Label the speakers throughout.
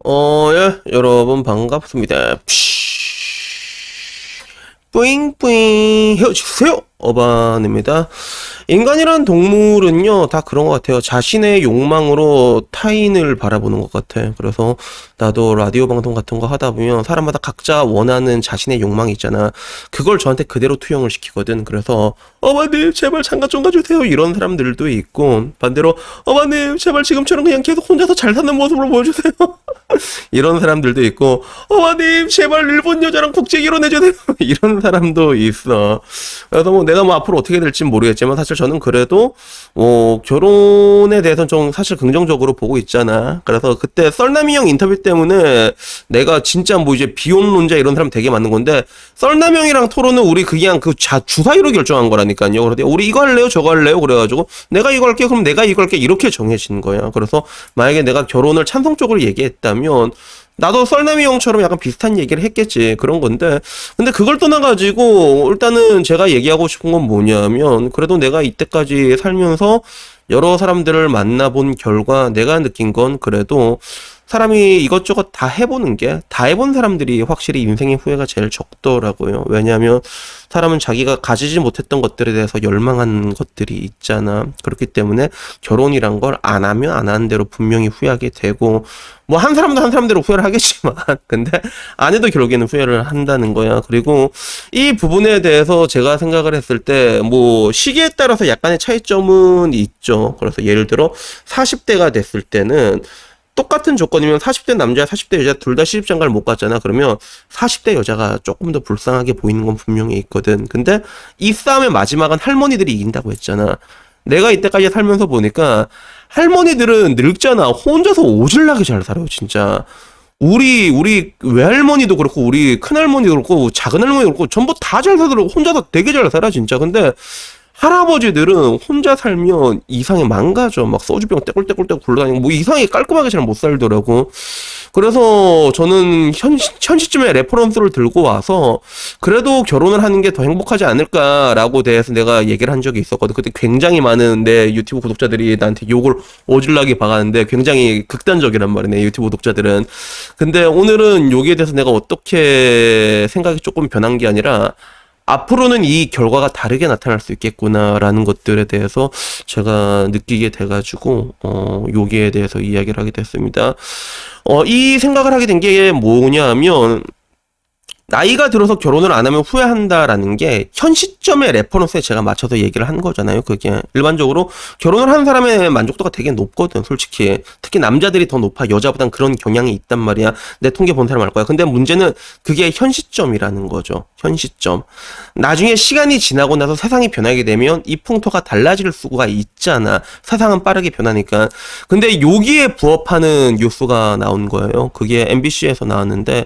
Speaker 1: 예, 여러분 반갑습니다. 뿌잉뿌잉 헤어지세요. 어반입니다. 인간이란 동물은요, 다 그런 것 같아요. 자신의 욕망으로 타인을 바라보는 것 같아. 그래서 나도 라디오 방송 같은 거 하다 보면 사람마다 각자 원하는 자신의 욕망이 있잖아. 그걸 저한테 그대로 투영을 시키거든. 그래서 어머님 제발 장가 좀 가주세요 이런 사람들도 있고, 반대로 어머님 제발 지금처럼 그냥 계속 혼자서 잘 사는 모습으로 보여주세요 이런 사람들도 있고, 어머님 제발 일본 여자랑 국제 결혼해주세요 이런 사람도 있어. 그래서 뭐 내가 뭐 앞으로 어떻게 될지 모르겠지만, 사실 저는 그래도 결혼에 대해서는 좀 사실 긍정적으로 보고 있잖아. 그래서 그때 썰남이 형 인터뷰 때문에 내가 진짜 뭐 이제 비혼론자 이런 사람 되게 많은 건데, 썰남 형이랑 토론은 우리 그냥 그 주사위로 결정한 거라니까요. 그런데 우리 이거 할래요 저거 할래요 그래가지고 내가 이거 할게 그럼 내가 이거 할게 이렇게 정해진 거야. 그래서 만약에 내가 결혼을 찬성적으로 얘기했다면 나도 썰남이 형처럼 약간 비슷한 얘기를 했겠지. 그런 건데, 근데 그걸 떠나가지고 일단은 제가 얘기하고 싶은 건 뭐냐면, 그래도 내가 이때까지 살면서 여러 사람들을 만나본 결과 내가 느낀 건, 그래도 사람이 이것저것 다 해보는 게, 다 해본 사람들이 확실히 인생의 후회가 제일 적더라고요. 왜냐하면 사람은 자기가 가지지 못했던 것들에 대해서 열망한 것들이 있잖아. 그렇기 때문에 결혼이란 걸 안 하면 안 하는 대로 분명히 후회하게 되고, 뭐 한 사람도 한 사람대로 후회를 하겠지만 근데 안 해도 결국에는 후회를 한다는 거야. 그리고 이 부분에 대해서 제가 생각을 했을 때 뭐 시기에 따라서 약간의 차이점은 있죠. 그래서 예를 들어 40대가 됐을 때는 똑같은 조건이면 40대 남자, 40대 여자 둘 다 시집장가를 못 갔잖아. 그러면 40대 여자가 조금 더 불쌍하게 보이는 건 분명히 있거든. 근데 이 싸움의 마지막은 할머니들이 이긴다고 했잖아. 내가 이때까지 살면서 보니까 할머니들은 늙잖아. 혼자서 오질나게 잘 살아요, 진짜. 우리 외할머니도 그렇고, 우리 큰할머니도 그렇고, 작은할머니도 그렇고, 전부 다 잘 살더라고. 혼자서 되게 잘 살아, 진짜. 근데 할아버지들은 혼자 살면 이상하게 망가져. 막 소주병 떼굴떼굴떼굴 굴러다니고, 뭐 이상하게 깔끔하게 잘 못 살더라고. 그래서 저는 현 시점에 레퍼런스를 들고 와서 그래도 결혼을 하는 게 더 행복하지 않을까라고 대해서 내가 얘기를 한 적이 있었거든. 그때 굉장히 많은 내 유튜브 구독자들이 나한테 욕을 오질나게 박았는데, 굉장히 극단적이란 말이네, 유튜브 구독자들은. 근데 오늘은 여기에 대해서 내가 어떻게 생각이 조금 변한 게 아니라, 앞으로는 이 결과가 다르게 나타날 수 있겠구나라는 것들에 대해서 제가 느끼게 돼가지고 여기에 대해서 이야기를 하게 됐습니다. 이 생각을 하게 된 게 뭐냐면, 나이가 들어서 결혼을 안 하면 후회한다라는 게 현 시점의 레퍼런스에 제가 맞춰서 얘기를 한 거잖아요. 그게 일반적으로 결혼을 하는 사람의 만족도가 되게 높거든, 솔직히. 특히 남자들이 더 높아. 여자보단 그런 경향이 있단 말이야. 내 통계 본 사람 알 거야. 근데 문제는 그게 현 시점이라는 거죠. 현 시점. 나중에 시간이 지나고 나서 세상이 변하게 되면 이 풍토가 달라질 수가 있잖아. 세상은 빠르게 변하니까. 근데 여기에 부합하는 뉴스가 나온 거예요. 그게 MBC에서 나왔는데,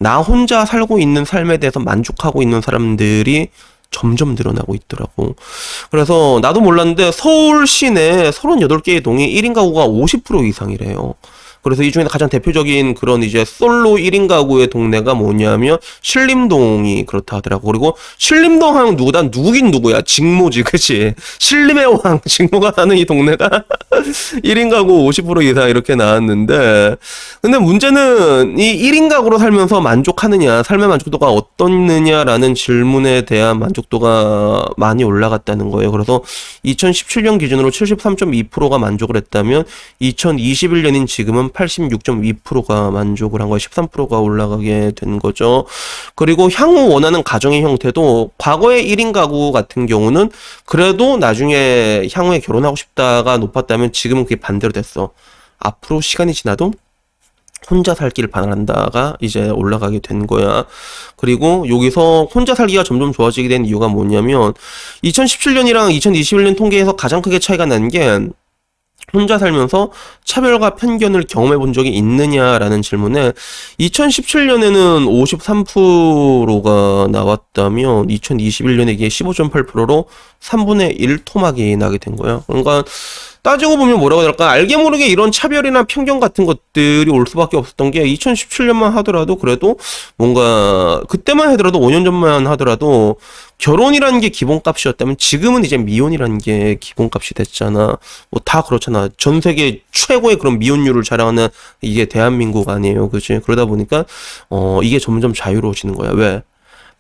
Speaker 1: 나 혼자 살고 있는 삶에 대해서 만족하고 있는 사람들이 점점 늘어나고 있더라고. 그래서 나도 몰랐는데 서울 시내 38개의 동이 1인 가구가 50% 이상이래요. 그래서 이 중에 가장 대표적인 그런 이제 솔로 1인 가구의 동네가 뭐냐면 신림동이 그렇다 하더라고. 그리고 신림동 하면 누구다? 누구긴 누구야? 직모지, 그치? 신림의 왕 직모가 사는 이 동네가 1인 가구 50% 이상 이렇게 나왔는데, 근데 문제는 이 1인 가구로 살면서 만족하느냐, 삶의 만족도가 어떻느냐라는 질문에 대한 만족도가 많이 올라갔다는 거예요. 그래서 2017년 기준으로 73.2%가 만족을 했다면 2021년인 지금은 86.2%가 만족을 한 거예요. 13%가 올라가게 된 거죠. 그리고 향후 원하는 가정의 형태도 과거의 1인 가구 같은 경우는 그래도 나중에 향후에 결혼하고 싶다가 높았다면 지금은 그게 반대로 됐어. 앞으로 시간이 지나도 혼자 살기를 바란다가 이제 올라가게 된 거야. 그리고 여기서 혼자 살기가 점점 좋아지게 된 이유가 뭐냐면, 2017년이랑 2021년 통계에서 가장 크게 차이가 난 게, 혼자 살면서 차별과 편견을 경험해 본 적이 있느냐라는 질문에 2017년에는 53%가 나왔다면 2021년에 이게 15.8%로 3분의 1 토막이 나게 된 거야. 그러니까 따지고 보면 뭐라고 해야 될까? 알게 모르게 이런 차별이나 편견 같은 것들이 올 수밖에 없었던 게 2017년만 하더라도 그래도 뭔가 그때만 하더라도 5년 전만 하더라도 결혼이라는 게 기본값이었다면 지금은 이제 미혼이라는 게 기본값이 됐잖아. 뭐 다 그렇잖아. 전 세계 최고의 그런 미혼율을 자랑하는 이게 대한민국 아니에요. 그치? 그러다 보니까 이게 점점 자유로워지는 거야. 왜?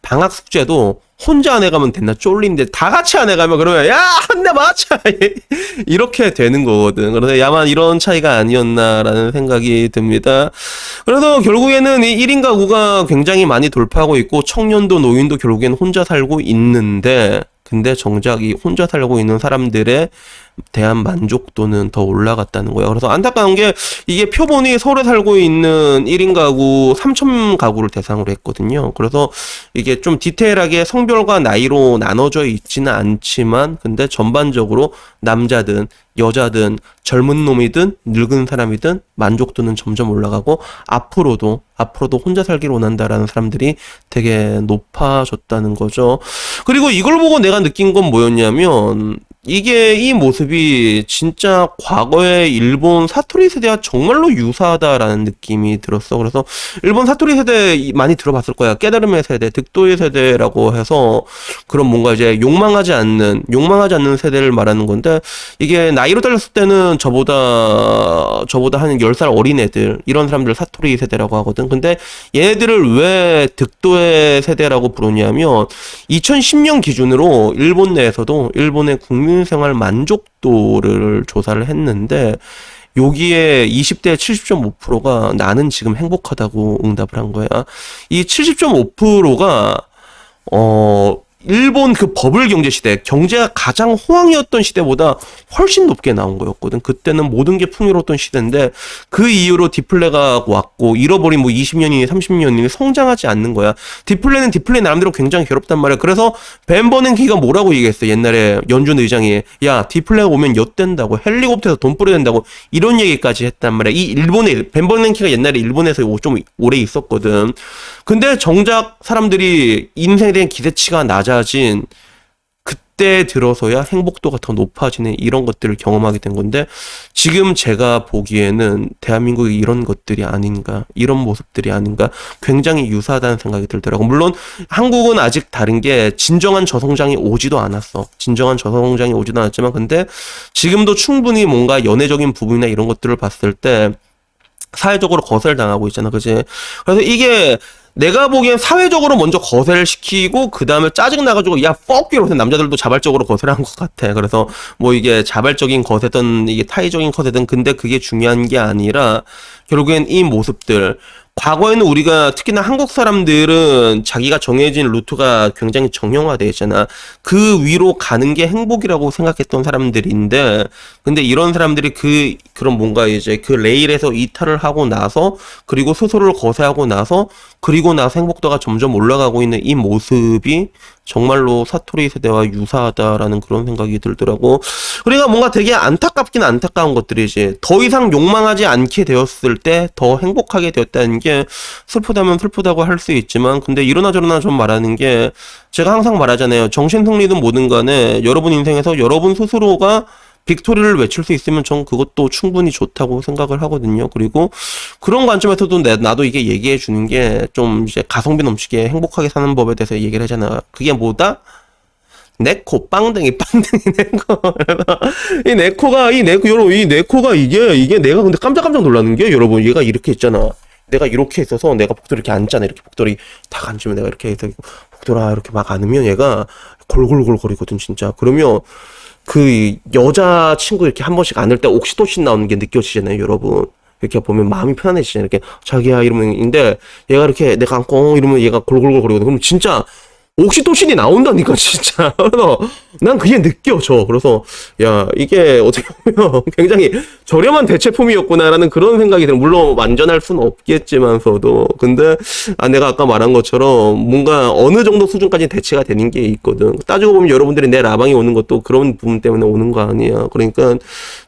Speaker 1: 방학 숙제도 혼자 안 해가면 됐나 쫄린데 다 같이 안 해가면 그러면 야 한 대 맞자 이렇게 되는 거거든. 그래서 야만 이런 차이가 아니었나라는 생각이 듭니다. 그래서 결국에는 이 1인 가구가 굉장히 많이 돌파하고 있고 청년도 노인도 결국엔 혼자 살고 있는데 근데 정작 이 혼자 살고 있는 사람들의 대한 만족도는 더 올라갔다는 거예요. 그래서 안타까운 게 이게 표본이 서울에 살고 있는 1인 가구 3천 가구를 대상으로 했거든요. 그래서 이게 좀 디테일하게 성별과 나이로 나눠져 있지는 않지만 근데 전반적으로 남자든 여자든 젊은 놈이든 늙은 사람이든 만족도는 점점 올라가고 앞으로도 혼자 살기를 원한다라는 사람들이 되게 높아졌다는 거죠. 그리고 이걸 보고 내가 느낀 건 뭐였냐면 이게 이 모습이 진짜 과거의 일본 사토리 세대와 정말로 유사하다라는 느낌이 들었어. 그래서 일본 사토리 세대 많이 들어봤을 거야. 깨달음의 세대, 득도의 세대라고 해서 그런 뭔가 이제 욕망하지 않는 세대를 말하는 건데 이게 나이로 따졌을 때는 저보다 한 10살 어린 애들 이런 사람들 사토리 세대라고 하거든. 근데 얘네들을 왜 득도의 세대라고 부르냐면 2010년 기준으로 일본 내에서도 일본의 국민생활 만족도를 조사를 했는데 여기에 20대 70.5%가 나는 지금 행복하다고 응답을 한 거야. 이 70.5%가 일본 그 버블 경제 시대, 경제가 가장 호황이었던 시대보다 훨씬 높게 나온 거였거든. 그때는 모든 게 풍요로웠던 시대인데 그 이후로 디플레가 왔고 잃어버린 뭐 20년이니 30년이니 성장하지 않는 거야. 디플레는 디플레 나름대로 굉장히 괴롭단 말이야. 그래서 벤 버냉키가 뭐라고 얘기했어. 옛날에 연준 의장이 야 디플레가 오면 엿된다고 헬리콥터에서 돈 뿌려야 된다고 이런 얘기까지 했단 말이야. 이 일본에 벤 버냉키가 옛날에 일본에서 좀 오래 있었거든. 근데 정작 사람들이 인생에 대한 기대치가 낮아진 그때 들어서야 행복도가 더 높아지는 이런 것들을 경험하게 된 건데 지금 제가 보기에는 대한민국이 이런 것들이 아닌가 이런 모습들이 아닌가 굉장히 유사하다는 생각이 들더라고. 물론 한국은 아직 다른 게 진정한 저성장이 오지도 않았어. 진정한 저성장이 오지도 않았지만 근데 지금도 충분히 뭔가 연애적인 부분이나 이런 것들을 봤을 때 사회적으로 거절당하고 있잖아. 그지? 그래서 이게 내가 보기엔 사회적으로 먼저 거세를 시키고 그 다음에 짜증 나가지고 야 fuck you 남자들도 자발적으로 거세를 한 것 같아. 그래서 뭐 이게 자발적인 거세든 이게 타의적인 거세든 근데 그게 중요한 게 아니라 결국엔 이 모습들 과거에는 우리가 특히나 한국 사람들은 자기가 정해진 루트가 굉장히 정형화되어 있잖아. 그 위로 가는 게 행복이라고 생각했던 사람들인데 근데 이런 사람들이 그런 뭔가 이제 그 레일에서 이탈을 하고 나서 그리고 스스로를 거세하고 나서 그리고 나서 행복도가 점점 올라가고 있는 이 모습이 정말로 사토리 세대와 유사하다라는 그런 생각이 들더라고. 그러니까 뭔가 되게 안타깝긴 안타까운 것들이지. 더 이상 욕망하지 않게 되었을 때 더 행복하게 되었다는 게 슬프다면 슬프다고 할 수 있지만 근데 이러나 저러나 좀 말하는 게 제가 항상 말하잖아요. 정신승리든 뭐든 간에 여러분 인생에서 여러분 스스로가 빅토리를 외칠 수 있으면 전 그것도 충분히 좋다고 생각을 하거든요. 그리고 그런 관점에서도 나도 이게 얘기해 주는 게 좀 이제 가성비 넘치게 행복하게 사는 법에 대해서 얘기를 하잖아. 그게 뭐다? 네코 빵댕이 네코 이 네코가 이게 내가 근데 깜짝 놀라는 게 여러분 얘가 이렇게 있잖아. 내가 이렇게 있어서 내가 복도를 이렇게 앉잖아. 이렇게 복도리 딱 앉으면 내가 이렇게 해서 복도라 이렇게 막 앉으면 얘가 골골골거리거든 진짜. 그러면 그 여자 친구 이렇게 한 번씩 안을 때 옥시토신 나오는 게 느껴지잖아요, 여러분. 이렇게 보면 마음이 편안해지잖아요. 이렇게 자기야 이러면인데 얘가 이렇게 내가 안고 이러면 얘가 골골골거리거든. 그럼 진짜 옥시토신이 나온다니까 진짜. 그래서 난 그게 느껴져. 그래서 야 이게 어떻게 보면 굉장히 저렴한 대체품이었구나라는 그런 생각이 들어. 물론 완전할 수는 없겠지만서도 근데 내가 아까 말한 것처럼 뭔가 어느 정도 수준까지 대체가 되는 게 있거든. 따지고 보면 여러분들이 내 라방이 오는 것도 그런 부분 때문에 오는 거 아니야. 그러니까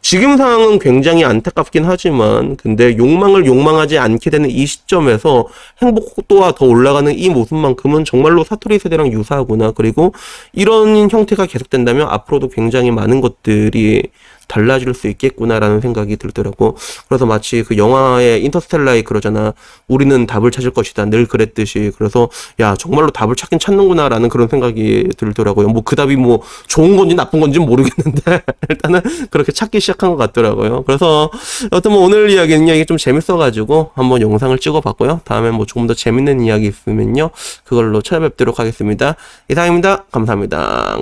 Speaker 1: 지금 상황은 굉장히 안타깝긴 하지만 근데 욕망을 욕망하지 않게 되는 이 시점에서 행복도가 더 올라가는 이 모습만큼은 정말로 사토리 세대랑 유사하구나. 그리고 이런 형태가 계속된다면 앞으로도 굉장히 많은 것들이 달라질 수 있겠구나라는 생각이 들더라고. 그래서 마치 그 영화의 인터스텔라에 그러잖아. 우리는 답을 찾을 것이다. 늘 그랬듯이. 그래서 야, 정말로 답을 찾긴 찾는구나라는 그런 생각이 들더라고요. 뭐 그 답이 뭐 좋은 건지 나쁜 건지 모르겠는데 일단은 그렇게 찾기 시작한 것 같더라고요. 그래서 여튼 뭐 오늘 이야기는요, 이게 좀 재밌어가지고 한번 영상을 찍어봤고요. 다음에 뭐 조금 더 재밌는 이야기 있으면요, 그걸로 찾아뵙도록 하겠습니다. 이상입니다. 감사합니다.